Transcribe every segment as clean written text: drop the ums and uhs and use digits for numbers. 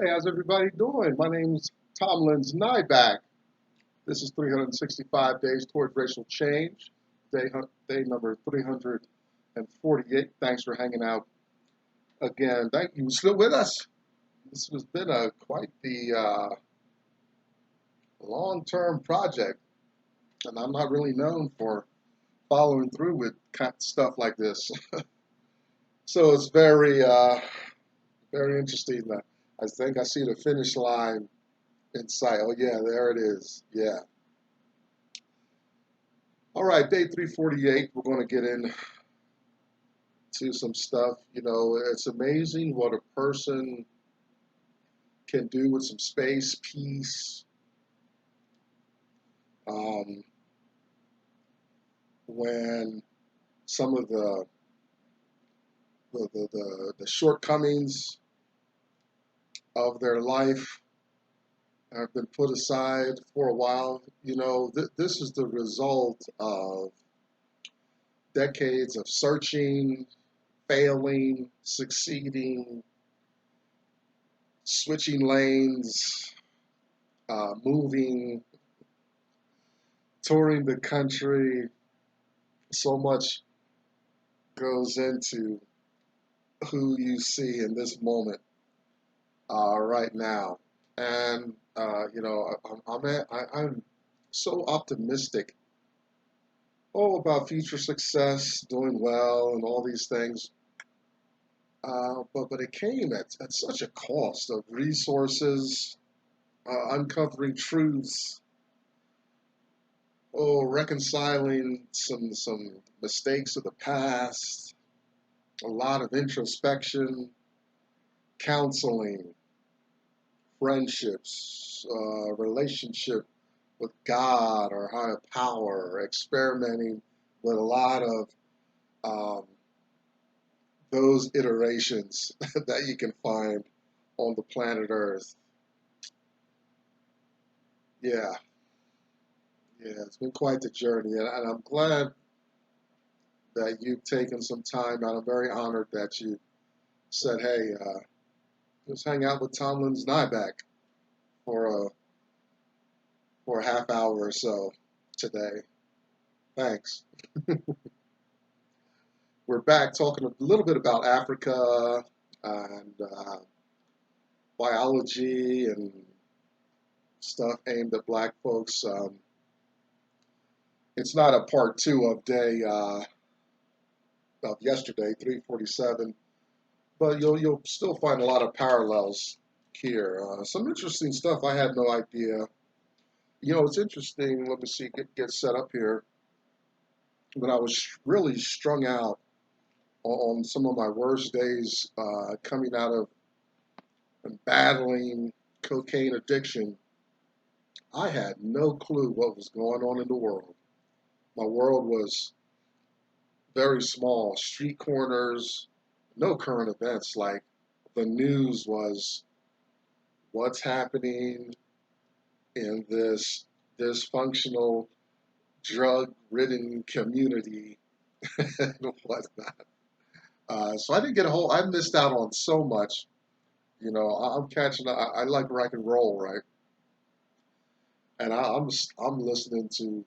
Hey, how's everybody doing? My name's Tomlin's Nyback. This is 365 Days Toward Racial Change, day number 348. Thanks for hanging out again. Thank you. Still with us? This has been quite the long-term project, and I'm not really known for following through with stuff like this. So it's very interesting. I think I see the finish line in sight. Oh yeah, there it is. Yeah. All right, day 348. We're going to get into some stuff. You know, it's amazing what a person can do with some space, peace, um, when some of the shortcomings of their life have been put aside for a while. You know, this is the result of decades of searching, failing, succeeding, switching lanes, moving, touring the country. So much goes into who you see in this moment right now. And, I'm so optimistic, about future success, doing well, and all these things. But it came at such a cost of resources, uncovering truths, reconciling some mistakes of the past, a lot of introspection, counseling, friendships, relationship with God or higher power, experimenting with a lot of um, those iterations that you can find on the planet Earth. Yeah, yeah, it's been quite the journey, and I'm glad that you've taken some time out. I'm very honored that you said, "Hey, just hang out with Tomlin's Nyback for a half hour or so today." Thanks. We're back talking a little bit about Africa and biology and stuff aimed at Black folks. It's not a part two of day of yesterday, 347, but you'll still find a lot of parallels here. Some interesting stuff I had no idea. You know, it's interesting. Let me see, get set up here. When I was really strung out on some of my worst days, coming out of and battling cocaine addiction, I had no clue what was going on in the world. My world was very small, street corners, no current events. Like the news was what's happening in this dysfunctional, drug-ridden community and whatnot. So I didn't get a whole. I missed out on so much. You know, I'm catching. I like rock and roll, right? And I'm listening to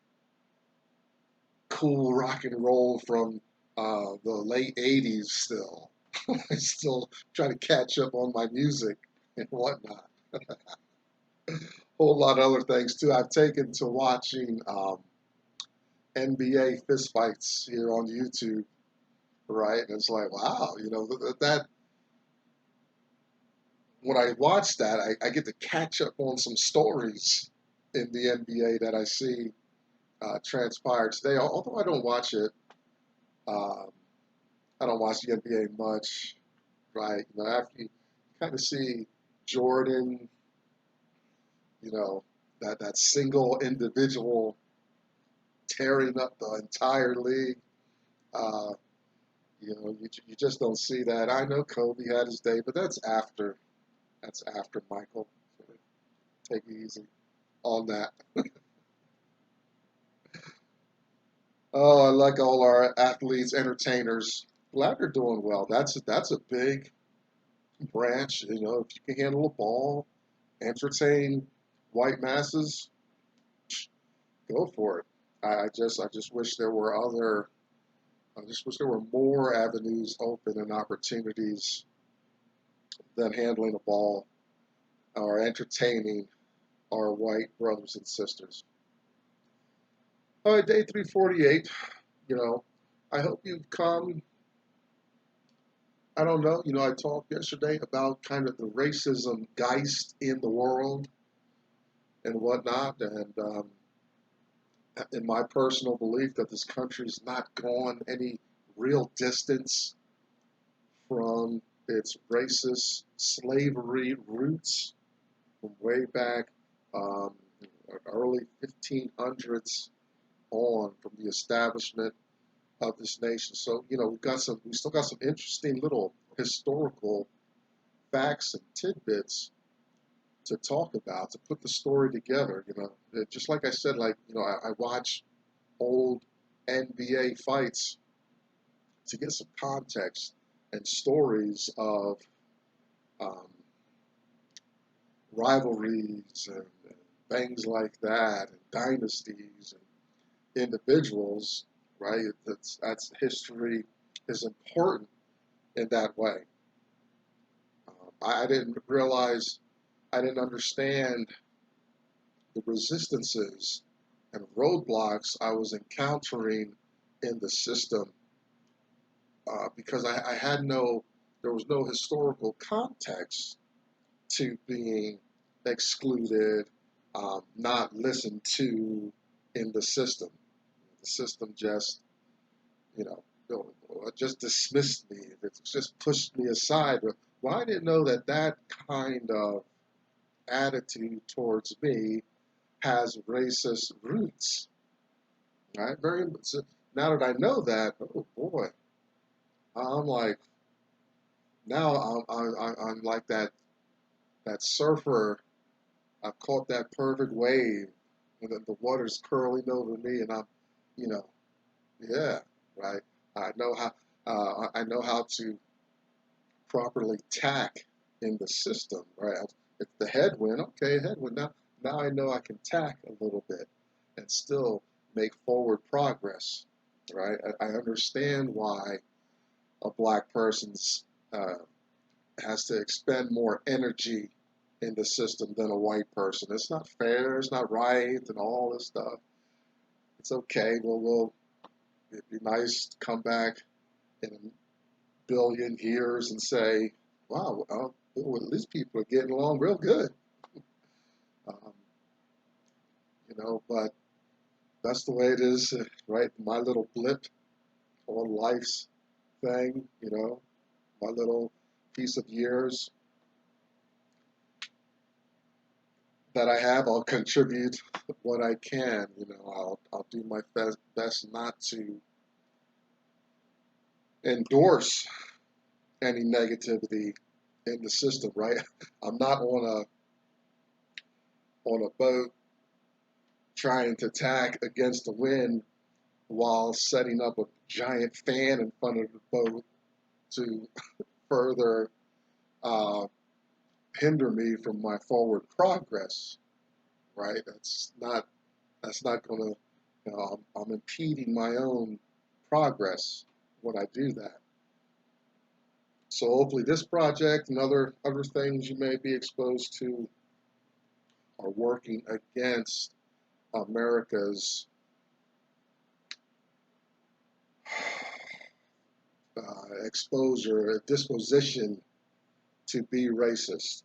cool rock and roll from the late '80s still. I still trying to catch up on my music and whatnot. Whole lot of other things too. I've taken to watching NBA fistfights here on YouTube, right? And it's like, wow, you know, that when I watch that, I get to catch up on some stories in the NBA that I see transpire today. Although I don't watch it, um, I don't watch the NBA much, right? You know, after you kind of see Jordan, you know, that single individual tearing up the entire league. Uh, you know, you just don't see that. I know Kobe had his day, but that's after. That's after Michael. So take it easy on that. Oh, I like all our athletes, entertainers. Glad they're doing well. That's a big branch. You know, if you can handle a ball, entertain white masses, go for it. I just wish there were other. I just wish there were more avenues open and opportunities than handling a ball or entertaining our white brothers and sisters. All right, day 348. You know, I hope you've come. I don't know. You know, I talked yesterday about kind of the racism geist in the world and whatnot, and in my personal belief that this country's not gone any real distance from its racist slavery roots from way back um, early 1500s on, from the establishment of this nation. So you know we still got some interesting little historical facts and tidbits to talk about to put the story together. You know, just like I said, like you know, I watch old NBA fights to get some context and stories of um, rivalries and things like that, and dynasties and individuals. Right? That's history is important in that way. I didn't realize, I didn't understand the resistances and roadblocks I was encountering in the system because I had no, there was no historical context to being excluded, not listened to in the system. The system just, you know, just dismissed me. It just pushed me aside. Well, I didn't know that that kind of attitude towards me has racist roots. Right? Very. So now that I know that, oh boy, I'm like now I'm like that surfer. I've caught that perfect wave, and then the water's curling over me, and I'm, you know, yeah, right. I know how. I know how to properly tack in the system, right? If the headwind, okay, headwind. Now I know I can tack a little bit and still make forward progress, right? I understand why a black person's has to expend more energy in the system than a white person. It's not fair. It's not right, and all this stuff. It's okay. Well, it'd be nice to come back in a billion years and say, "Wow, well, these people are getting along real good." Um, you know, but that's the way it is, right? My little blip on life's thing, you know, my little piece of years that I have, I'll contribute what I can. You know, I'll do my best not to endorse any negativity in the system, right? I'm not on a boat trying to tack against the wind while setting up a giant fan in front of the boat to further uh, hinder me from my forward progress, right? That's not going to, you know, I'm impeding my own progress when I do that. So hopefully this project and other things you may be exposed to are working against America's exposure, disposition to be racist.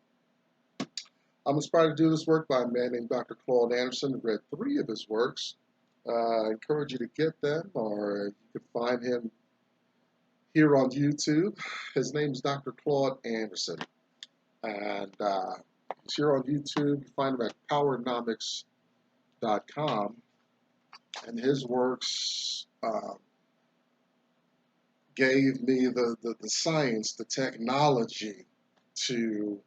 I'm inspired to do this work by a man named Dr. Claud Anderson. I've read 3 of his works. I encourage you to get them, or you can find him here on YouTube. His name's Dr. Claud Anderson, and he's here on YouTube. You find him at powernomics.com, and his works gave me the science, the technology to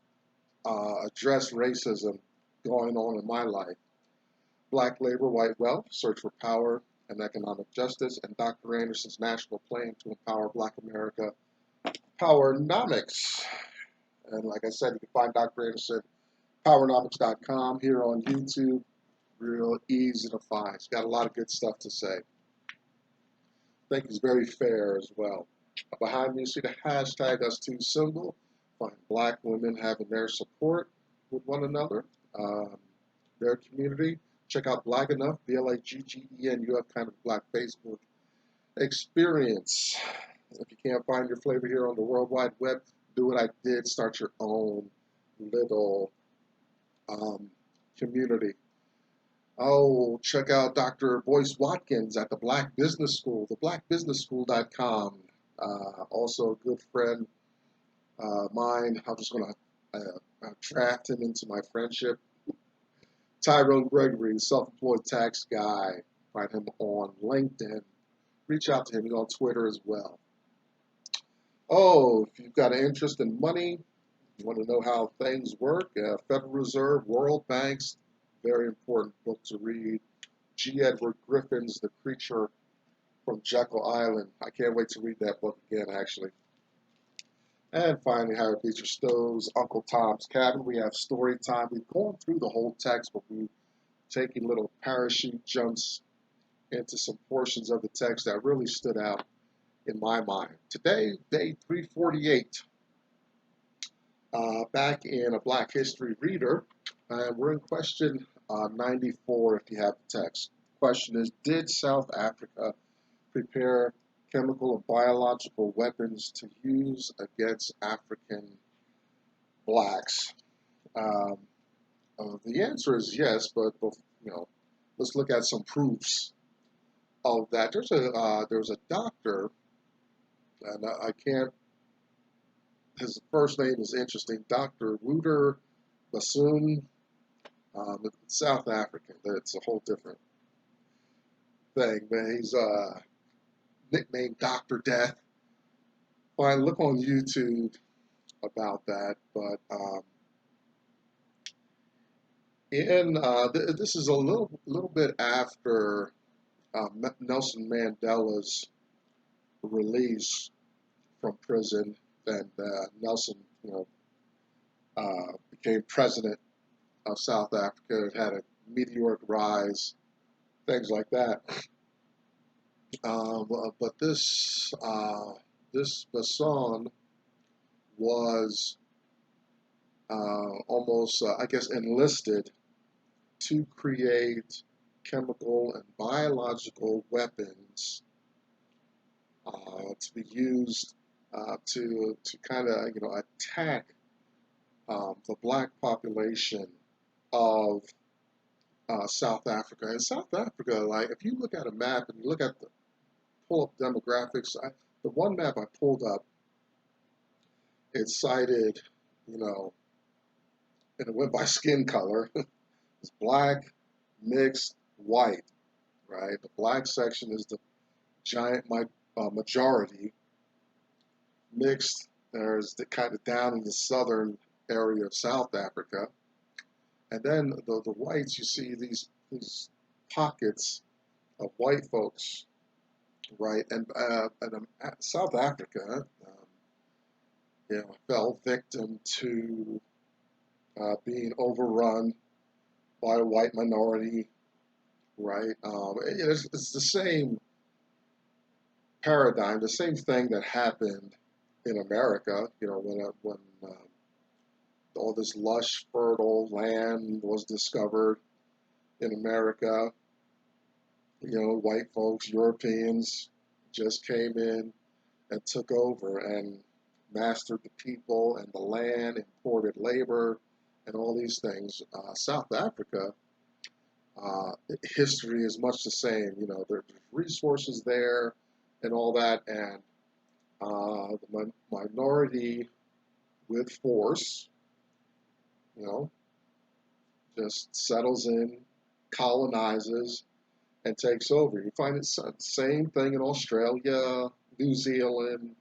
address racism going on in my life. Black Labor, White Wealth, Search for Power and Economic Justice, and Dr. Anderson's National Plan to Empower Black America, Powernomics. And like I said, you can find Dr. Anderson powernomics.com here on YouTube. Real easy to find. He's got a lot of good stuff to say. I think he's very fair as well. Behind me, you see the hashtag #us2 symbol. Find black women having their support with one another, their community. Check out Black Enough, BLAGGENUF, kind of black Facebook experience. If you can't find your flavor here on the World Wide Web, do what I did. Start your own little community. Oh, check out Dr. Boyce Watkins at the Black Business School, theblackbusinessschool.com. Also a good friend mine. I'm just going to draft him into my friendship. Tyrone Gregory, self-employed tax guy. Find him on LinkedIn. Reach out to him. He's on Twitter as well. Oh, if you've got an interest in money, you want to know how things work, Federal Reserve, World Banks, very important book to read. G. Edward Griffin's The Creature from Jekyll Island. I can't wait to read that book again, actually. And finally, Harry Beecher Stowe's Uncle Tom's Cabin. We have story time. We've gone through the whole text, but we're taking little parachute jumps into some portions of the text that really stood out in my mind. Today, day 348. Back in a Black History Reader, and we're in question 94 if you have the text. The question is, did South Africa prepare chemical and biological weapons to use against African blacks? The answer is yes, but let's look at some proofs of that. There's a doctor, and I can't. His first name is interesting, Dr. Wouter Basson, South African. It's a whole different thing, but he's nicknamed Dr. Death. Fine, look on YouTube about that. But this is a little bit after Nelson Mandela's release from prison, and Nelson, became president of South Africa. It had a meteoric rise, things like that. But this Basson was almost, I guess, enlisted to create chemical and biological weapons to be used to kind of attack the black population of South Africa. And South Africa, like if you look at a map and you look at pull up demographics, the one map I pulled up, it cited, and it went by skin color. It's black, mixed, white, right? The black section is the giant majority. Mixed, there's the kind of down in the southern area of South Africa. And then the whites, you see these pockets of white folks, right? And South Africa, fell victim to being overrun by a white minority, right? It's the same paradigm, the same thing that happened in America, when all this lush, fertile land was discovered in America. White folks, Europeans, just came in and took over and mastered the people and the land, imported labor, and all these things. South Africa, history is much the same. There's resources there and all that, and the minority with force, just settles in, colonizes, and takes over. You find the same thing in Australia, New Zealand,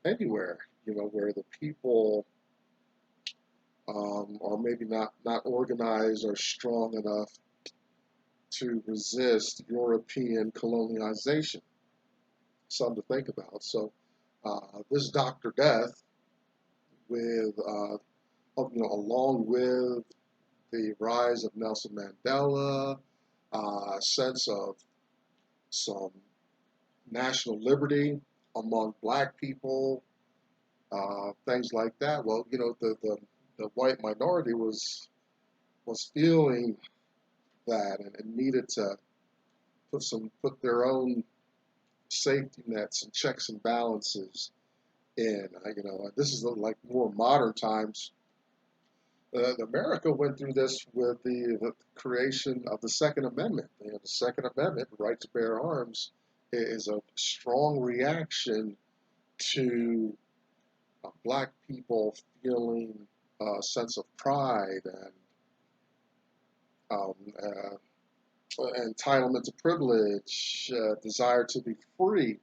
anywhere, where the people are maybe not organized or strong enough to resist European colonialization. Something to think about. So this Dr. Death, with, along with the rise of Nelson Mandela, a sense of some national liberty among black people, things like that. Well, the white minority was feeling that and needed to put their own safety nets and checks and balances in. This is like more modern times. America went through this with the creation of the Second Amendment. The Second Amendment, right to bear arms, is a strong reaction to black people feeling a sense of pride and um, entitlement to privilege, desire to be free.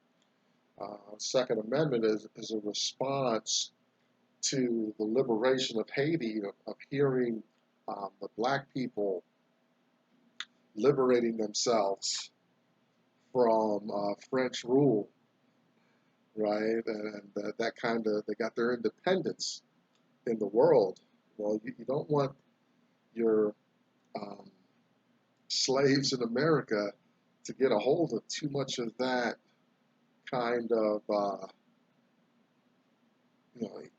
Second Amendment is a response to the liberation of Haiti, of hearing the black people liberating themselves from French rule, right? And that kind of, they got their independence in the world. Well, you don't want your um, slaves in America to get a hold of too much of that kind of,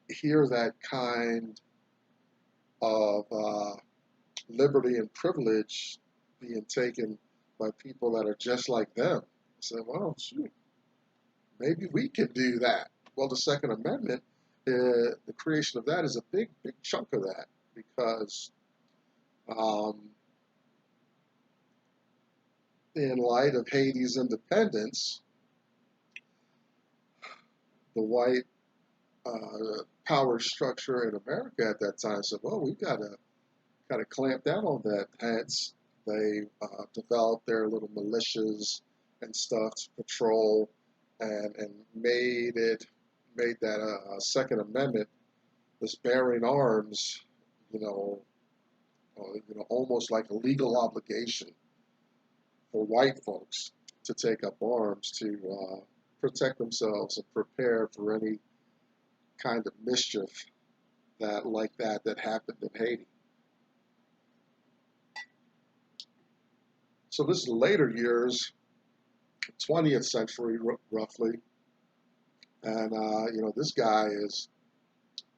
hear that kind of liberty and privilege being taken by people that are just like them. Say, well, shoot, maybe we can do that. Well, the Second Amendment, the creation of that is a big, big chunk of that because um, in light of Haiti's independence, the white power structure in America at that time said, well, we gotta clamp down on that. Hence, they developed their little militias and stuff to patrol and made that Second Amendment, this bearing arms, you know, almost like a legal obligation for white folks to take up arms to protect themselves and prepare for any kind of mischief that happened in Haiti. So this is later years, 20th century roughly, and this guy is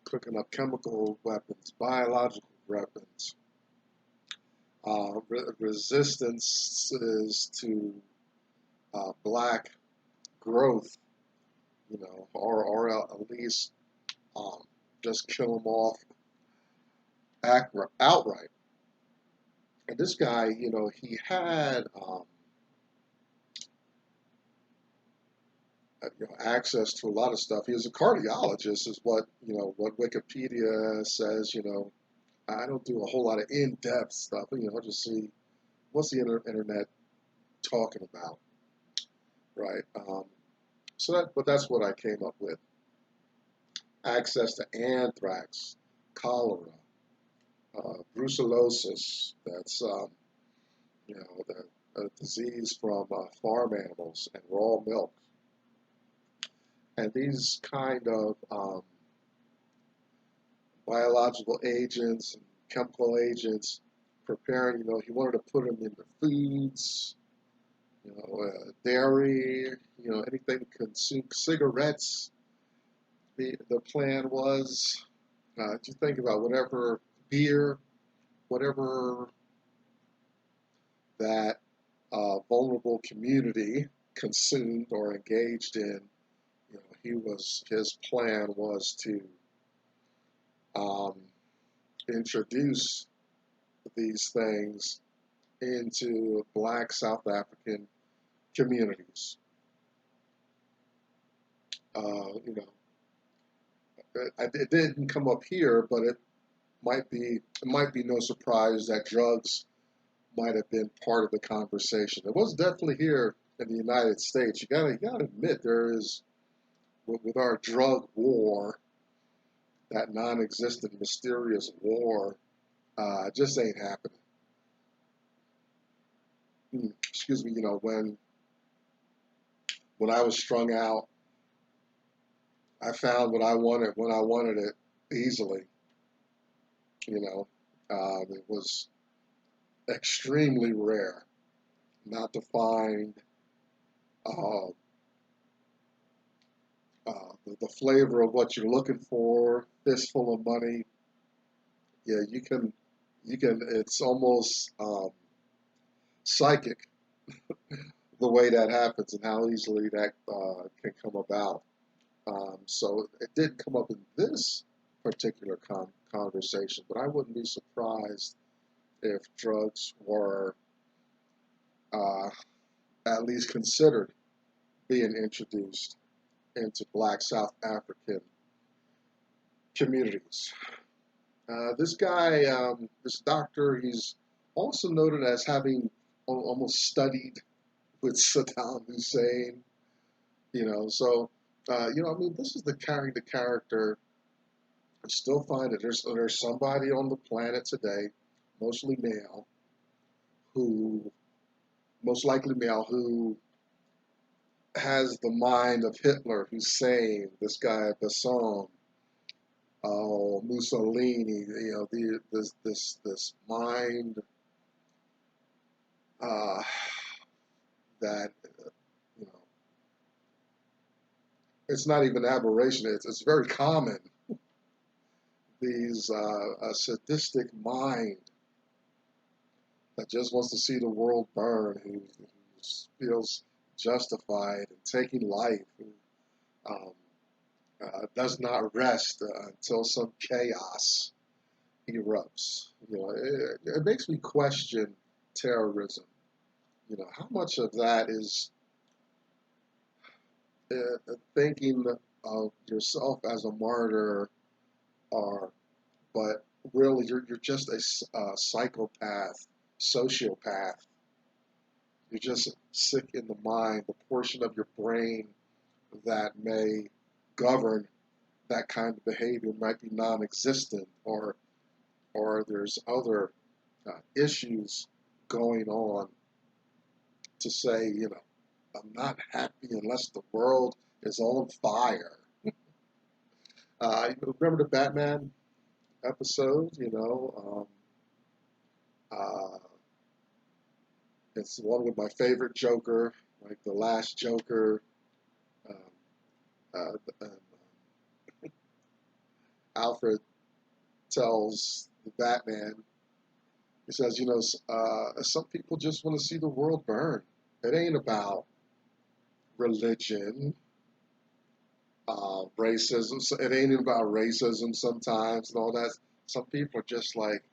cooking up chemical weapons, biological weapons, resistances to black growth, or at least just kill them off outright. And this guy, he had access to a lot of stuff. He was a cardiologist, is what Wikipedia says. I don't do a whole lot of in-depth stuff. I just see what's the internet talking about, right? But that's what I came up with. Access to anthrax, cholera, brucellosis. That's the disease from farm animals and raw milk. And these kind of biological agents and chemical agents preparing, he wanted to put them in the foods, dairy, anything to consume, cigarettes. The plan was to think about whatever beer, whatever that vulnerable community consumed or engaged in. His plan was to um, introduce these things into black South African communities. It didn't come up here, but it might be no surprise that drugs might have been part of the conversation. It was definitely here in the United States. You gotta admit there is, with our drug war, that non-existent mysterious war, just ain't happening. Excuse me. When I was strung out, I found what I wanted when I wanted it, easily. You know, it was extremely rare not to find uh, the flavor of what you're looking for, fistful of money. Yeah, you can. It's almost psychic the way that happens and how easily that can come about. So it didn't come up in this particular conversation, but I wouldn't be surprised if drugs were uh, at least considered being introduced into Black South African communities. This guy, this doctor, he's also noted as having almost studied with Saddam Hussein. So I mean, this is the carrying the character. I still find that there's somebody on the planet today, mostly male, who most likely male who has the mind of Hitler, Hussein, this guy Basson, Mussolini. This mind uh, that you know it's not even aberration. It's very common. These a sadistic mind that just wants to see the world burn, who feels justified in taking life, who um, does not rest until some chaos erupts. It makes me question terrorism. How much of that is thinking of yourself as a martyr, or but really you're just a psychopath, sociopath. You're just sick in the mind. The portion of your brain that may govern that kind of behavior might be non-existent, or there's other issues going on to say, I'm not happy unless the world is on fire. You remember the Batman episode? Uh, it's the one with my favorite Joker, like the last Joker. Um, and Alfred tells the Batman, he says, some people just want to see the world burn. It ain't about religion, racism. It ain't about racism sometimes and all that. Some people are just like,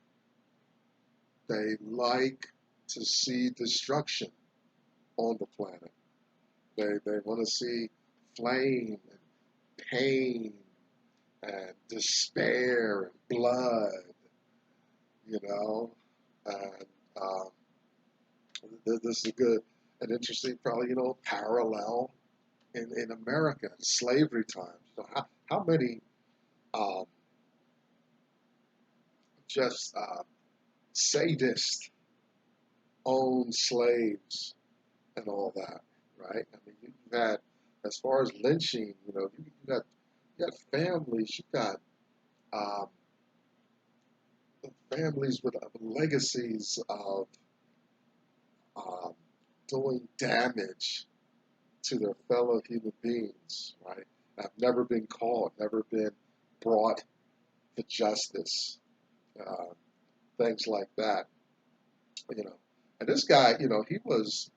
they like to see destruction on the planet. They want to see flame and pain and despair and blood, you know. And this is a good, an interesting, probably, parallel in America, slavery times. How many um, just sadists own slaves and all that, right? I mean, you had, as far as lynching, you got families, you got um, families with legacies of um, doing damage to their fellow human beings, right? Have never been caught, never been brought to justice, uh, things like that, you know. And this guy, he was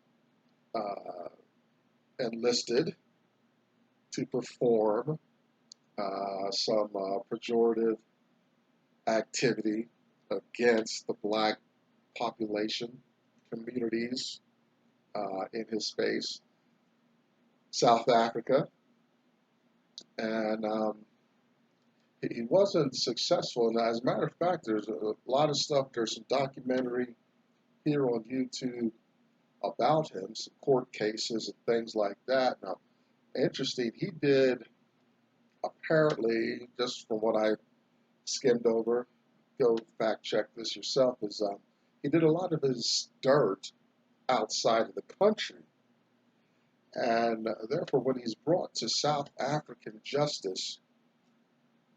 uh, enlisted to perform some pejorative activity against the black population communities in his space, South Africa, and he wasn't successful. And as a matter of fact, there's a lot of stuff. There's some documentary here on YouTube about him, some court cases and things like that. Now, interesting, he did apparently, just from what I skimmed over, go fact check this yourself, is he did a lot of his dirt outside of the country. And therefore, when he's brought to South African justice,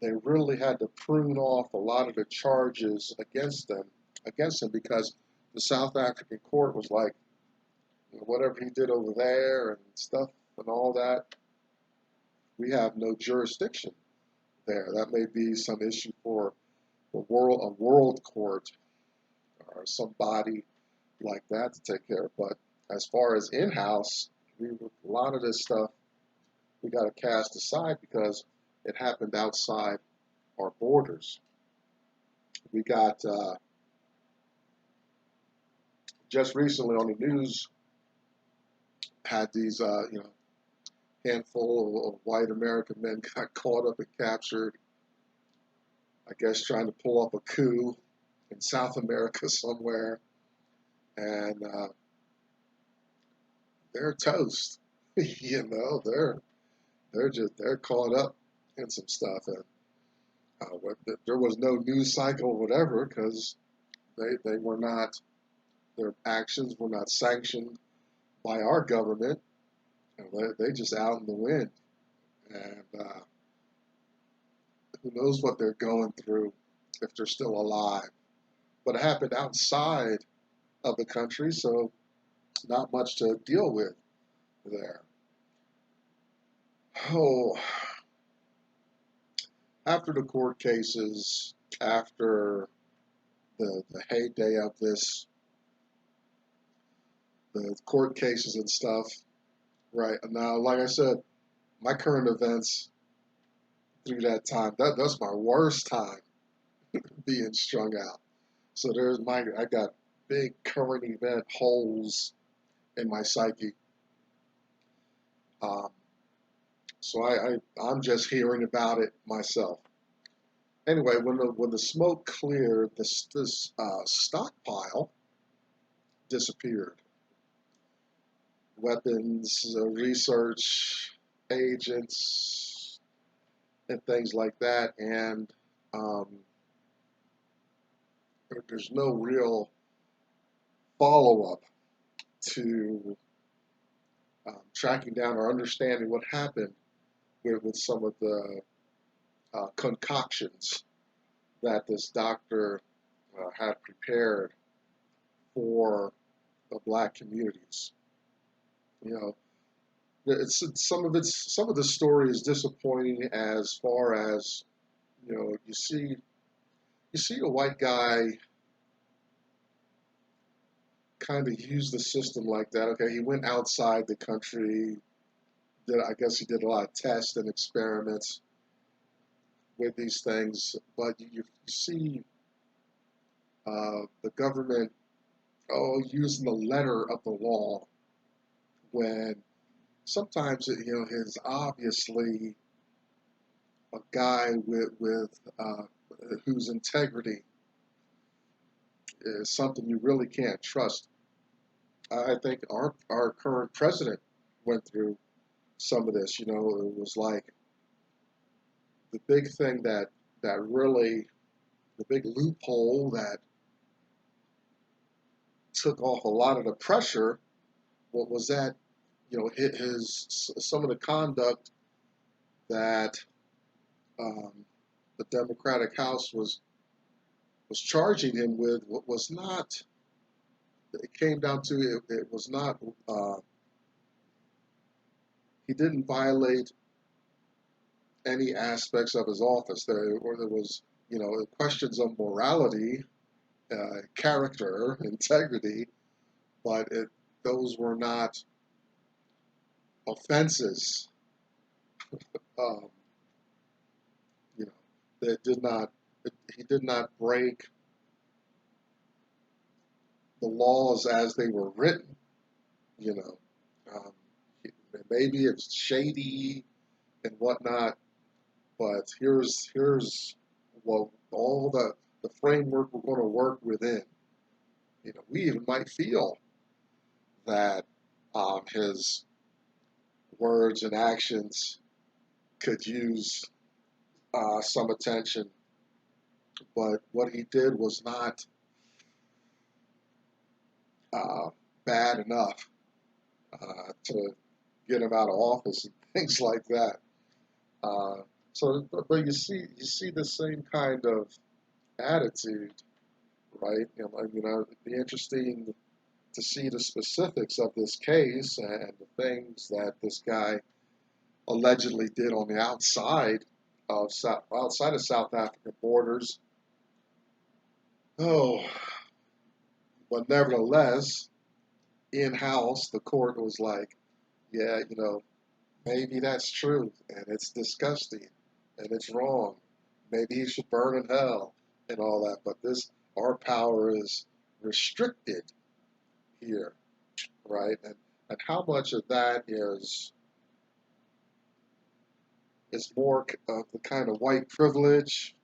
they really had to prune off a lot of the charges against him because the South African court was like, whatever he did over there and stuff and all that, we have no jurisdiction there. That may be some issue for a world court or somebody like that to take care of. But as far as in-house, a lot of this stuff we got to cast aside because it happened outside our borders. We got just recently on the news had these handful of white American men got caught up and captured, I guess trying to pull off a coup in South America somewhere, and they're toast. They're caught up in some stuff, and there was no news cycle or whatever because they were not, their actions were not sanctioned by our government, and they just out in the wind, and who knows what they're going through if they're still alive. But it happened outside of the country, so not much to deal with there. Oh, after the court cases, after the heyday of this, the court cases and stuff, right now, like I said, my current events through that time, that's my worst time being strung out. So I got big current event holes in my psyche. Um, so I'm just hearing about it myself. Anyway, when the smoke cleared, this stockpile disappeared. Weapons, research agents, and things like that, and um, there's no real follow up to tracking down or understanding what happened with some of the concoctions that this doctor had prepared for the black communities. You know, some of the story is disappointing as far as you see a white guy kind of use the system like that. Okay, he went outside the country. I guess he did a lot of tests and experiments with these things, but you see the government using the letter of the law when sometimes is obviously a guy with whose integrity is something you really can't trust. I think our current president went through some of this. It was like the big thing that really the big loophole that took off a lot of the pressure. What was that? His some of the conduct that um, the Democratic House was charging him with was not. It came down to it was not. He didn't violate any aspects of his office. There was questions of morality, character, integrity, but those were not offenses. Um, you know, that did not. He did not break the laws as they were written. You know, um, maybe it's shady and whatnot, but here's well all the framework we're going to work within. We even might feel that his words and actions could use some attention, but what he did was not uh, bad enough to get him out of office and things like that. Uh, So, but you see the same kind of attitude, right? You know, it'd be interesting to see the specifics of this case and the things that this guy allegedly did on the outside of South African borders. Oh, but nevertheless, in house, the court was like, yeah, you know, maybe that's true, and it's disgusting, and it's wrong. Maybe he should burn in hell and all that. But our power is restricted here, right? And how much of that is more of the kind of white privilege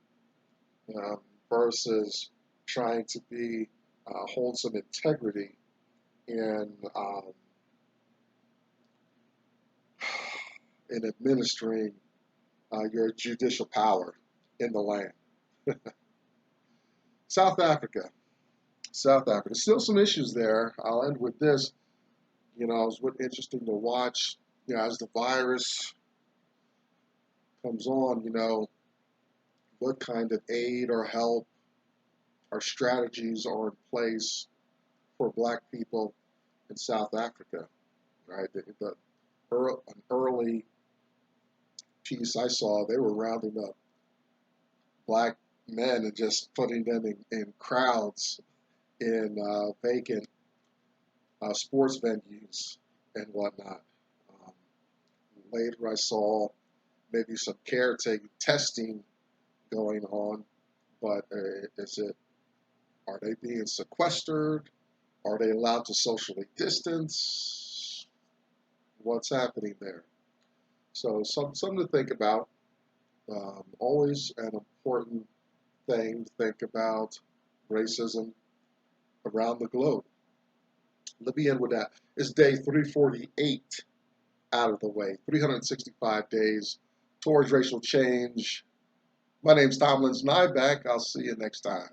um, versus trying to be hold some integrity in in administering your judicial power in the land. South Africa, South Africa. Still some issues there. I'll end with this. You know, it was interesting to watch. You know, as the virus comes on, you know, what kind of aid or help or strategies are in place for Black people in South Africa, right? An early piece I saw, they were rounding up Black men and just putting them in crowds in vacant sports venues and whatnot. Um, Later, I saw maybe some caretaking testing going on, but are they being sequestered? Are they allowed to socially distance? What's happening there? So something to think about. Always an important thing to think about racism around the globe. Let me end with that. It's day 348 out of the way. 365 days towards racial change. My name's Tom Nyback. I'll see you next time.